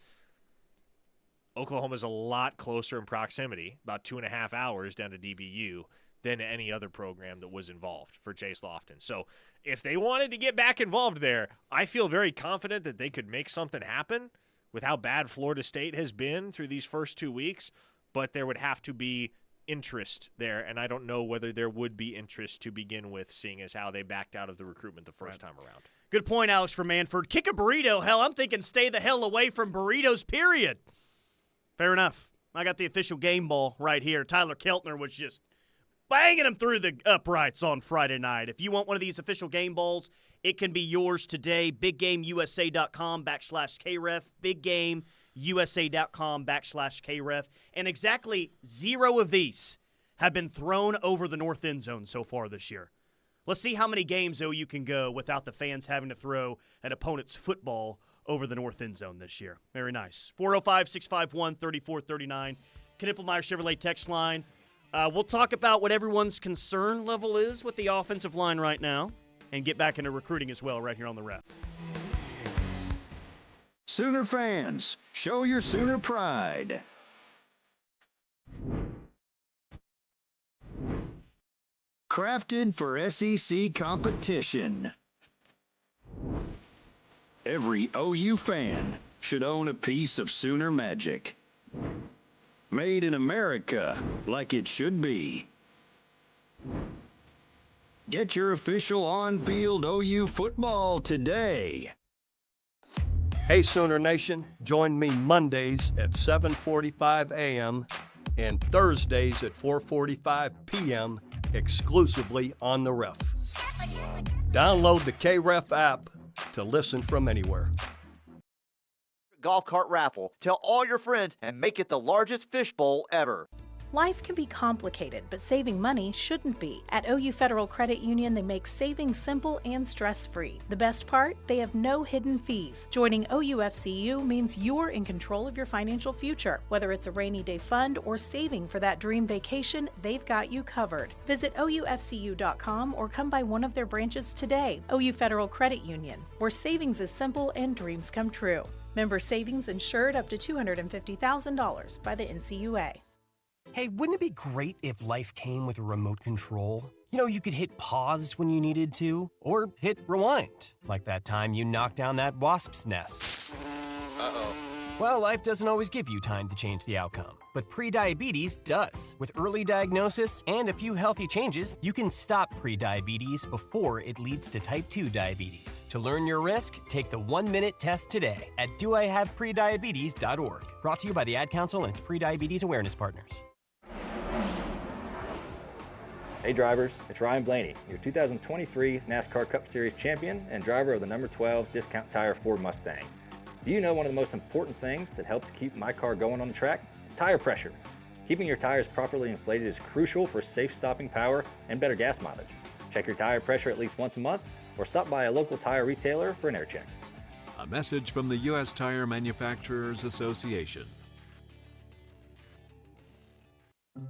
Oklahoma's a lot closer in proximity, about 2.5 hours down to DBU, than any other program that was involved for Chase Lofton. So if they wanted to get back involved there, I feel very confident that they could make something happen with how bad Florida State has been through these first 2 weeks, but there would have to be interest there, and I don't know whether there would be interest to begin with, seeing as how they backed out of the recruitment the first time around. Good point, Alex from Manford. Kick a burrito. Hell, I'm thinking stay the hell away from burritos, period. Fair enough. I got the official game ball right here. Tyler Keltner was just banging him through the uprights on Friday night. If you want one of these official game balls, it can be yours today. BigGameUSA.com/KREF. BigGameUSA.com/KREF. And exactly 0 of these have been thrown over the north end zone so far this year. Let's see how many games OU can go without the fans having to throw an opponent's football over the north end zone this year. Very nice. 405-651-3439. Knippelmeyer Chevrolet text line. We'll talk about what everyone's concern level is with the offensive line right now and get back into recruiting as well right here on the Ref. Sooner fans, show your Sooner pride. Crafted for SEC competition. Every OU fan should own a piece of Sooner Magic. Made in America, like it should be. Get your official on-field OU football today. Hey, Sooner Nation, join me Mondays at 7:45 a.m. and Thursdays at 4:45 p.m. exclusively on the Ref. Download the KREF app to listen from anywhere. Golf cart raffle. Tell all your friends and make it the largest fish bowl ever. Life can be complicated, but saving money shouldn't be. At OU Federal Credit Union, they make saving simple and stress-free. The best part? They have no hidden fees. Joining OUFCU means you're in control of your financial future. Whether it's a rainy day fund or saving for that dream vacation, they've got you covered. Visit OUFCU.com or come by one of their branches today. OU Federal Credit Union, where savings is simple and dreams come true. Member savings insured up to $250,000 by the NCUA. Hey, wouldn't it be great if life came with a remote control? You know, you could hit pause when you needed to, or hit rewind, like that time you knocked down that wasp's nest. Uh-oh. Well, life doesn't always give you time to change the outcome, but prediabetes does. With early diagnosis and a few healthy changes, you can stop prediabetes before it leads to type 2 diabetes. To learn your risk, take the 1-minute test today at doihaveprediabetes.org. Brought to you by the Ad Council and its prediabetes awareness partners. Hey drivers, it's Ryan Blaney, your 2023 NASCAR Cup Series champion and driver of the number 12 Discount Tire Ford Mustang. Do you know one of the most important things that helps keep my car going on the track? Tire pressure. Keeping your tires properly inflated is crucial for safe stopping power and better gas mileage. Check your tire pressure at least once a month or stop by a local tire retailer for an air check. A message from the U.S. Tire Manufacturers Association.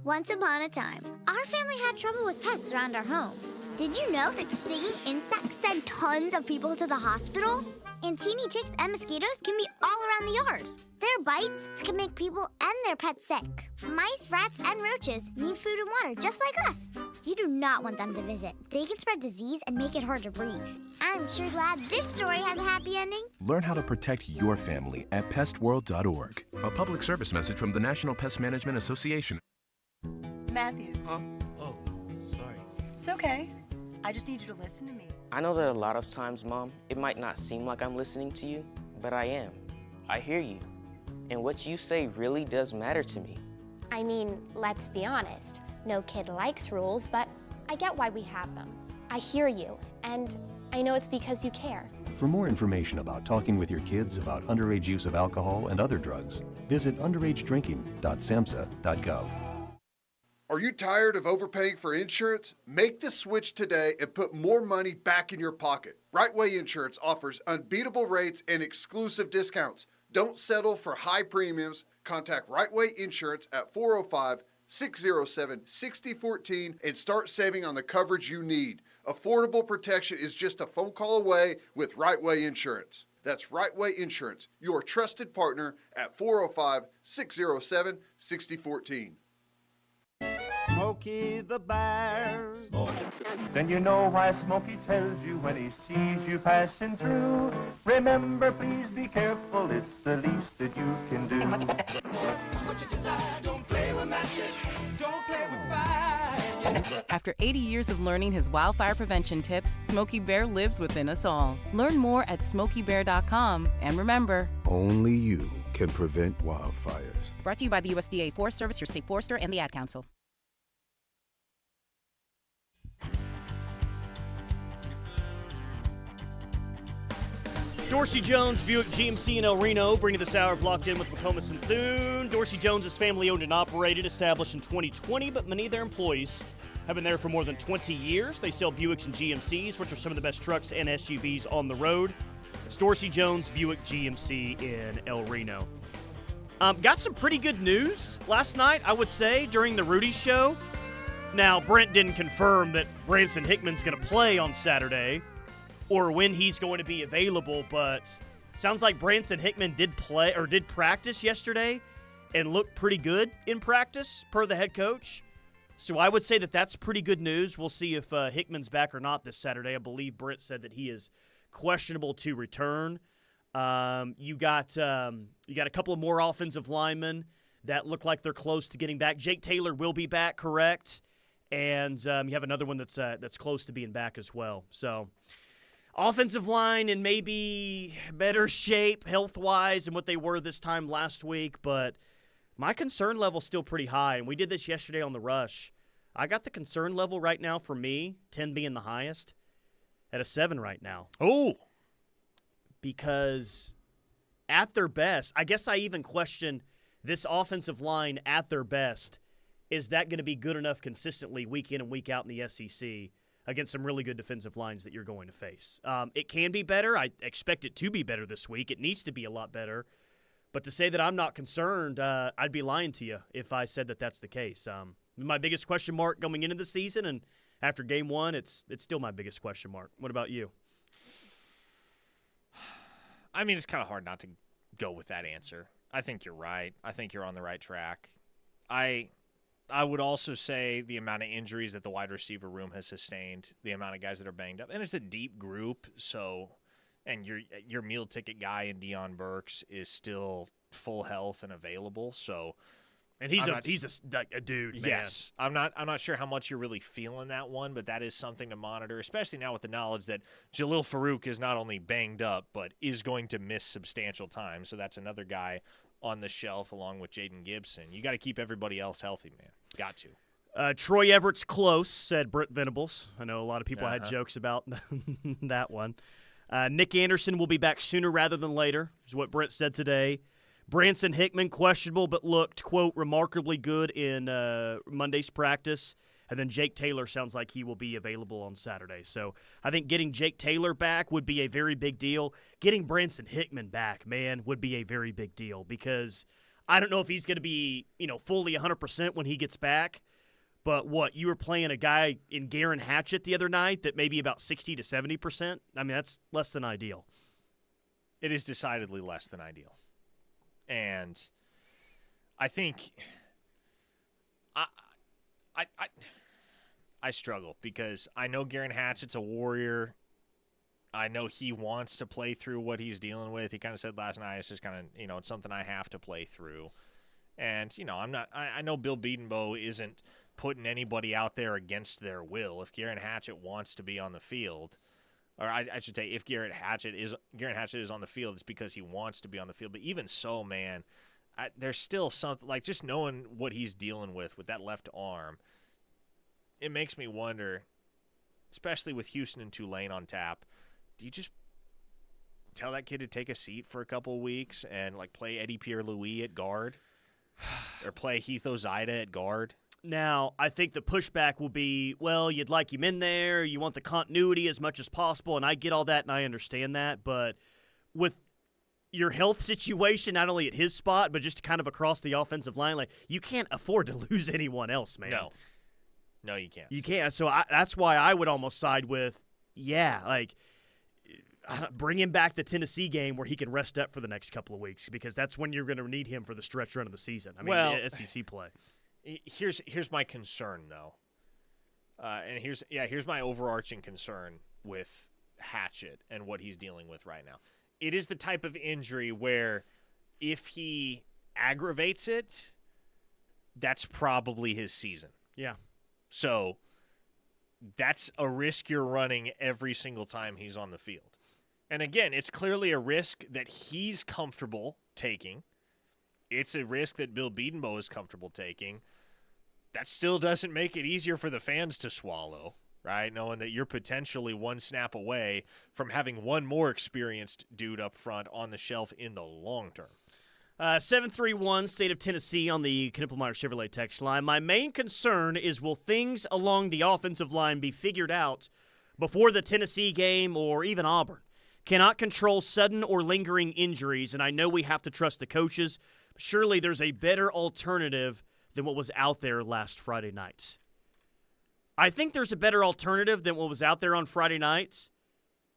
Once upon a time, our family had trouble with pests around our home. Did you know that stinging insects send tons of people to the hospital? And teeny ticks and mosquitoes can be all around the yard. Their bites can make people and their pets sick. Mice, rats, and roaches need food and water just like us. You do not want them to visit. They can spread disease and make it hard to breathe. I'm sure glad this story has a happy ending. Learn how to protect your family at pestworld.org. A public service message from the National Pest Management Association. Matthew. Huh? Oh, sorry. It's okay. I just need you to listen to me. I know that a lot of times, Mom, it might not seem like I'm listening to you, but I am. I hear you. And what you say really does matter to me. I mean, let's be honest. No kid likes rules, but I get why we have them. I hear you, and I know it's because you care. For more information about talking with your kids about underage use of alcohol and other drugs, visit underagedrinking.samhsa.gov. Are you tired of overpaying for insurance? Make the switch today and put more money back in your pocket. Right Way Insurance offers unbeatable rates and exclusive discounts. Don't settle for high premiums. Contact Right Way Insurance at 405-607-6014 and start saving on the coverage you need. Affordable protection is just a phone call away with Right Way Insurance. That's Right Way Insurance, your trusted partner at 405-607-6014. Smokey the Bear. Then you know why Smokey tells you when he sees you passing through. Remember, please be careful, it's the least that you can do. Don't play with matches, don't play with fire. After 80 years of learning his wildfire prevention tips, Smokey Bear lives within us all. Learn more at smokeybear.com, and remember, Only you can prevent wildfires. Brought to you by the USDA Forest Service, your state forester, and the Ad Council. Dorsey Jones, Buick GMC in El Reno, bringing this hour of Locked In with McComas and Thune. Dorsey Jones is family-owned and operated, established in 2020, but many of their employees have been there for more than 20 years. They sell Buicks and GMCs, which are some of the best trucks and SUVs on the road. It's Dorsey Jones, Buick GMC in El Reno. Got some pretty good news last night, I would say, during the Rudy show. Now, Brent didn't confirm that Branson Hickman's going to play on Saturday or when he's going to be available, but sounds like Branson Hickman did practice yesterday and looked pretty good in practice, per the head coach. So I would say that that's pretty good news. We'll see if Hickman's back or not this Saturday. I believe Brent said that he is questionable to return. You got a couple of more offensive linemen that look like they're close to getting back. Jake Taylor will be back, correct? And you have another one that's close to being back as well. So offensive line in maybe better shape health-wise than what they were this time last week, but my concern level's still pretty high, and we did this yesterday on the Rush. I got the concern level right now for me, 10 being the highest, at a 7 right now. Oh! Because at their best, I guess I even question this offensive line at their best. Is that going to be good enough consistently week in and week out in the SEC against some really good defensive lines that you're going to face? It can be better. I expect it to be better this week. It needs to be a lot better. But to say that I'm not concerned, I'd be lying to you if I said that that's the case. My biggest question mark going into the season, and after game one, it's still my biggest question mark. What about you? I mean, it's kind of hard not to go with that answer. I think you're right. I think you're on the right track. I would also say the amount of injuries that the wide receiver room has sustained, the amount of guys that are banged up, and it's a deep group, so – and your meal ticket guy in Deion Burks is still full health and available. So, and he's a dude. Man. Yes, I'm not sure how much you're really feeling that one, but that is something to monitor, especially now with the knowledge that Jalil Farouk is not only banged up but is going to miss substantial time. So that's another guy on the shelf along with Jaden Gibson. You got to keep everybody else healthy, man. Got to. Troy Everett's close, said Brent Venables. I know a lot of people had jokes about that one. Nick Anderson will be back sooner rather than later, is what Brent said today. Branson Hickman, questionable, but looked, quote, remarkably good in Monday's practice. And then Jake Taylor sounds like he will be available on Saturday. So I think getting Jake Taylor back would be a very big deal. Getting Branson Hickman back, man, would be a very big deal because I don't know if he's going to be, fully 100% when he gets back. But you were playing a guy in Garen Hatchett the other night that maybe about 60 to 70%. I mean, that's less than ideal. It is decidedly less than ideal. And I think I struggle because I know Garen Hatchett's a warrior. I know he wants to play through what he's dealing with. He kind of said last night, it's just kind of, it's something I have to play through. And, I know Bill Bedenbaugh isn't putting anybody out there against their will. If Garen Hatchett wants to be on the field, or I should say if Garen Hatchett is on the field, it's because he wants to be on the field. But even so, man, there's still something, like just knowing what he's dealing with that left arm, it makes me wonder, especially with Houston and Tulane on tap, do you just tell that kid to take a seat for a couple of weeks and play Eddie Pierre-Louis at guard or play Heath Ozida at guard? Now, I think the pushback will be, well, you'd like him in there, you want the continuity as much as possible, and I get all that and I understand that, but with your health situation, not only at his spot, but just kind of across the offensive line, you can't afford to lose anyone else, man. No, you can't. You can't. So that's why I would almost side with, bring him back the Tennessee game where he can rest up for the next couple of weeks because that's when you're going to need him for the stretch run of the season. I mean, SEC play. Here's my concern, though. And here's my overarching concern with Hatchett and what he's dealing with right now. It is the type of injury where if he aggravates it, that's probably his season. Yeah. So that's a risk you're running every single time he's on the field. And again, it's clearly a risk that he's comfortable taking It's a risk that Bill Bedenbaugh is comfortable taking. That still doesn't make it easier for the fans to swallow, right? Knowing that you're potentially one snap away from having one more experienced dude up front on the shelf in the long term. 731, State of Tennessee on the Knippelmeyer Chevrolet text line. My main concern is, will things along the offensive line be figured out before the Tennessee game or even Auburn? Cannot control sudden or lingering injuries, and I know we have to trust the coaches. But surely there's a better alternative than what was out there last Friday night. I think there's a better alternative than what was out there on Friday nights,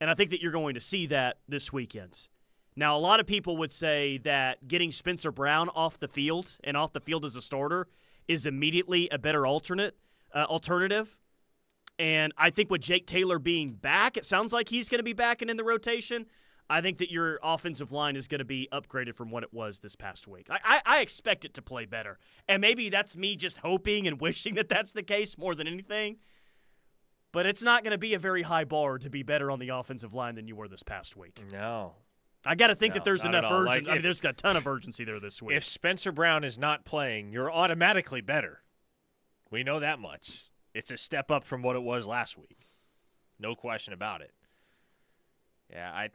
and I think that you're going to see that this weekend. Now, a lot of people would say that getting Spencer Brown off the field and off the field as a starter is immediately a better alternative. And I think with Jake Taylor being back, it sounds like he's going to be back and in the rotation. I think that your offensive line is going to be upgraded from what it was this past week. I expect it to play better. And maybe that's me just hoping and wishing that that's the case more than anything. But it's not going to be a very high bar to be better on the offensive line than you were this past week. No. I got to think that there's enough urgency. Like There's got a ton of urgency there this week. If Spencer Brown is not playing, you're automatically better. We know that much. It's a step up from what it was last week. No question about it. Yeah, I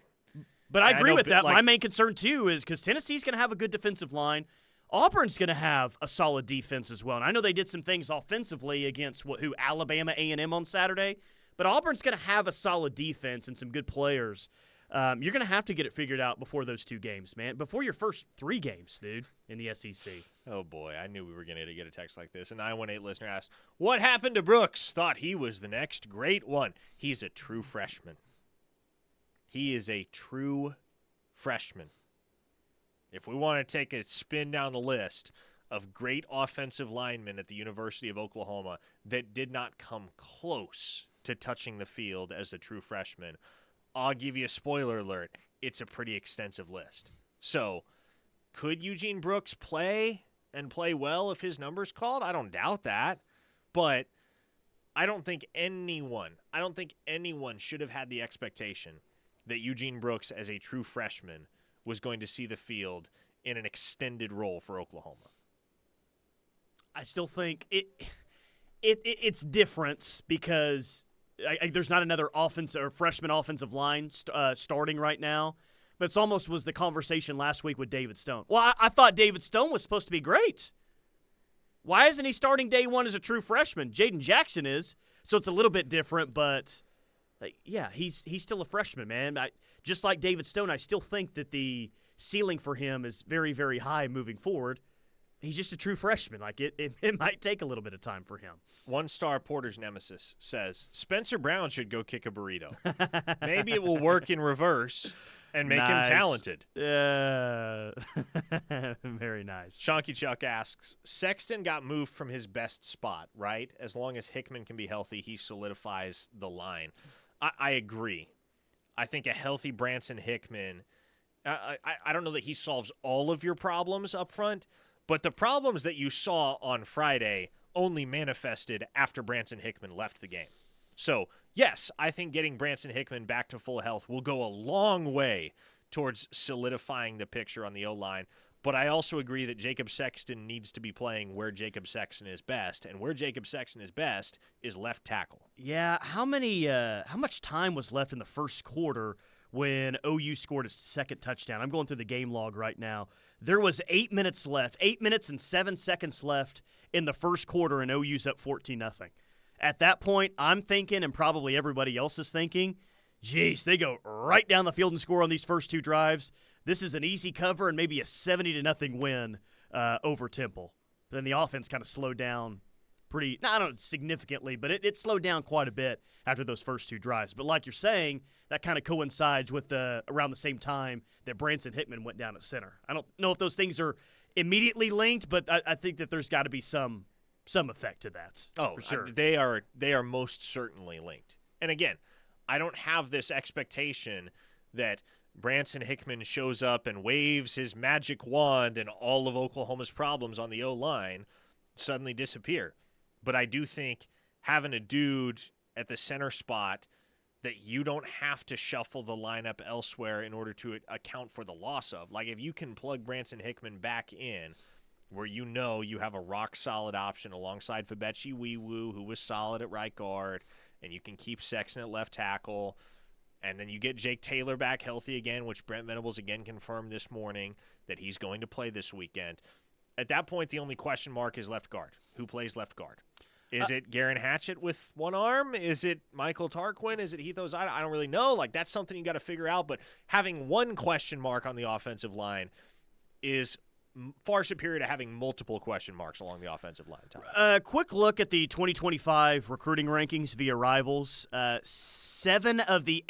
agree with that. My main concern, too, is because Tennessee's going to have a good defensive line. Auburn's going to have a solid defense as well. And I know they did some things offensively against Alabama A&M on Saturday. But Auburn's going to have a solid defense and some good players. You're going to have to get it figured out before those 2 games, man. Before your first 3 games, dude, in the SEC. Oh, boy. I knew we were going to get a text like this. A 918 listener asked, what happened to Brooks? Thought he was the next great one. He's a true freshman. He is a true freshman. If we want to take a spin down the list of great offensive linemen at the University of Oklahoma that did not come close to touching the field as a true freshman, I'll give you a spoiler alert. It's a pretty extensive list. So, could Eugene Brooks play and play well if his number's called? I don't doubt that. But I don't think anyone should have had the expectation that Eugene Brooks as a true freshman was going to see the field in an extended role for Oklahoma. I still think it's different because there's not another freshman offensive line starting right now. But it's almost was the conversation last week with David Stone. Well, I thought David Stone was supposed to be great. Why isn't he starting day one as a true freshman? Jaden Jackson is, so it's a little bit different. But yeah, he's still a freshman, man. Just like David Stone, I still think that the ceiling for him is very, very high moving forward. He's just a true freshman. It might take a little bit of time for him. One-star Porter's nemesis says, Spencer Brown should go kick a burrito. Maybe it will work in reverse and make him talented. Very nice. Shonky Chuck asks, Sexton got moved from his best spot, right? As long as Hickman can be healthy, he solidifies the line. I agree. I think a healthy Branson Hickman, I don't know that he solves all of your problems up front, but the problems that you saw on Friday only manifested after Branson Hickman left the game. So, yes, I think getting Branson Hickman back to full health will go a long way towards solidifying the picture on the O-line. But I also agree that Jacob Sexton needs to be playing where Jacob Sexton is best. And where Jacob Sexton is best is left tackle. Yeah, how much time was left in the first quarter when OU scored a second touchdown? I'm going through the game log right now. There was 8 minutes left, 8 minutes and 7 seconds left in the first quarter, and OU's up 14-0. At that point, I'm thinking, and probably everybody else is thinking, geez, they go right down the field and score on these first 2 drives. This is an easy cover and maybe a 70-0 win over Temple. Then the offense kind of slowed down significantly, but it slowed down quite a bit after those first 2 drives. But like you're saying, that kind of coincides with around the same time that Branson Hickman went down at center. I don't know if those things are immediately linked, but I think that there's got to be some effect to that. Oh, for sure. They are most certainly linked. And again, I don't have this expectation that Branson Hickman shows up and waves his magic wand and all of Oklahoma's problems on the O-line suddenly disappear. But I do think having a dude at the center spot that you don't have to shuffle the lineup elsewhere in order to account for the loss of. Like, if you can plug Branson Hickman back in where you know you have a rock-solid option alongside Fabechi Weewu, who was solid at right guard, and you can keep Sexton at left tackle, and then you get Jake Taylor back healthy again, which Brent Venables again confirmed this morning that he's going to play this weekend. At that point, the only question mark is left guard. Who plays left guard? Is it Garen Hatchett with one arm? Is it Michael Tarquin? Is it Heath Ozada? I don't really know. Like, that's something you got to figure out. But having one question mark on the offensive line is far superior to having multiple question marks along the offensive line. Quick look at the 2025 recruiting rankings via Rivals. 7 of the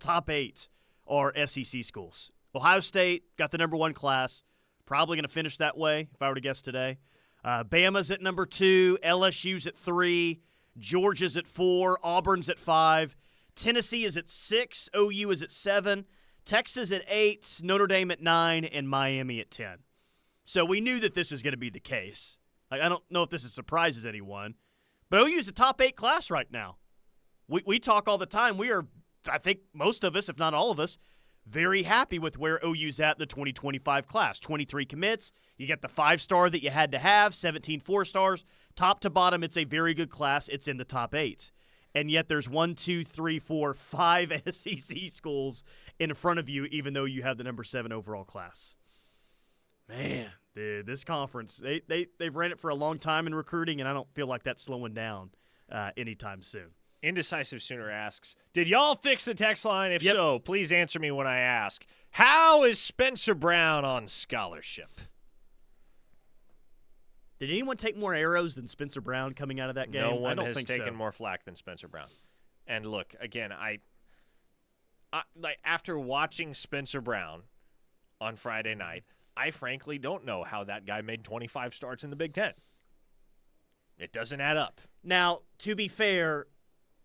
top 8 are SEC schools. Ohio State got the number 1 class. Probably going to finish that way if I were to guess today. Bama's at number 2, LSU's at 3, Georgia's at 4, Auburn's at 5, Tennessee is at 6, OU is at 7, Texas at 8, Notre Dame at 9, and Miami at 10. So we knew that this is going to be the case. Like, I don't know if this surprises anyone, but OU is a top 8 class right now. We talk all the time. We are, I think most of us, if not all of us, very happy with where OU's at in the 2025 class. 23 commits. You get the 5-star that you had to have, 17 4-stars. Top to bottom, it's a very good class. It's in the top 8. And yet there's 1, 2, 3, 4, 5 SEC schools in front of you, even though you have the number 7 overall class. Man, dude, this conference, they've ran it for a long time in recruiting, and I don't feel like that's slowing down anytime soon. Indecisive Sooner asks, did y'all fix the text line? If so, please answer me when I ask. How is Spencer Brown on scholarship? Did anyone take more arrows than Spencer Brown coming out of that game? No one I don't has think taken so. more flack than Spencer Brown. And look, again, I like after watching Spencer Brown on Friday night, I frankly don't know how that guy made 25 starts in the Big Ten. It doesn't add up. Now, to be fair,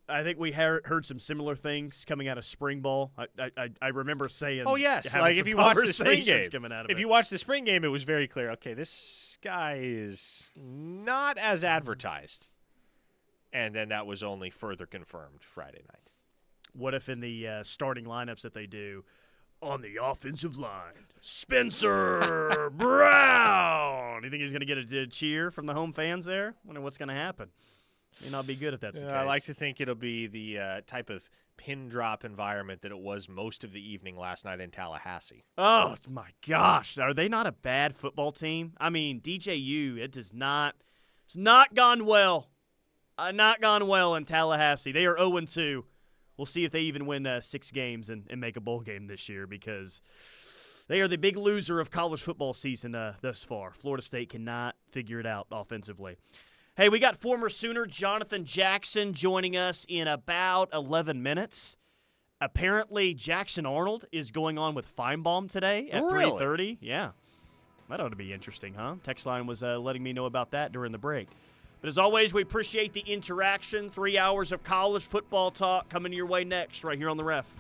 I think we heard some similar things coming out of spring ball. I remember saying, "Oh yes," like if you watch the spring game, coming out of if it. you watch the spring game, it was very clear. Okay, this guy is not as advertised, and then that was only further confirmed Friday night. What if in the starting lineups that they do on the offensive line, Spencer Brown? You think he's going to get a cheer from the home fans there? I wonder what's going to happen. May not be good if that's the case. I like to think it'll be the type of pin drop environment that it was most of the evening last night in Tallahassee. Oh, my gosh. Are they not a bad football team? I mean, DJU, it's not gone well. Not gone well in Tallahassee. They are 0-2. We'll see if they even win 6 games and make a bowl game this year because they are the big loser of college football season thus far. Florida State cannot figure it out offensively. Hey, we got former Sooner Jonathan Jackson joining us in about 11 minutes. Apparently, Jackson Arnold is going on with Feinbaum today at 3:30. Yeah. That ought to be interesting, huh? Text line was letting me know about that during the break. But as always, we appreciate the interaction. 3 hours of college football talk coming your way next right here on The Ref.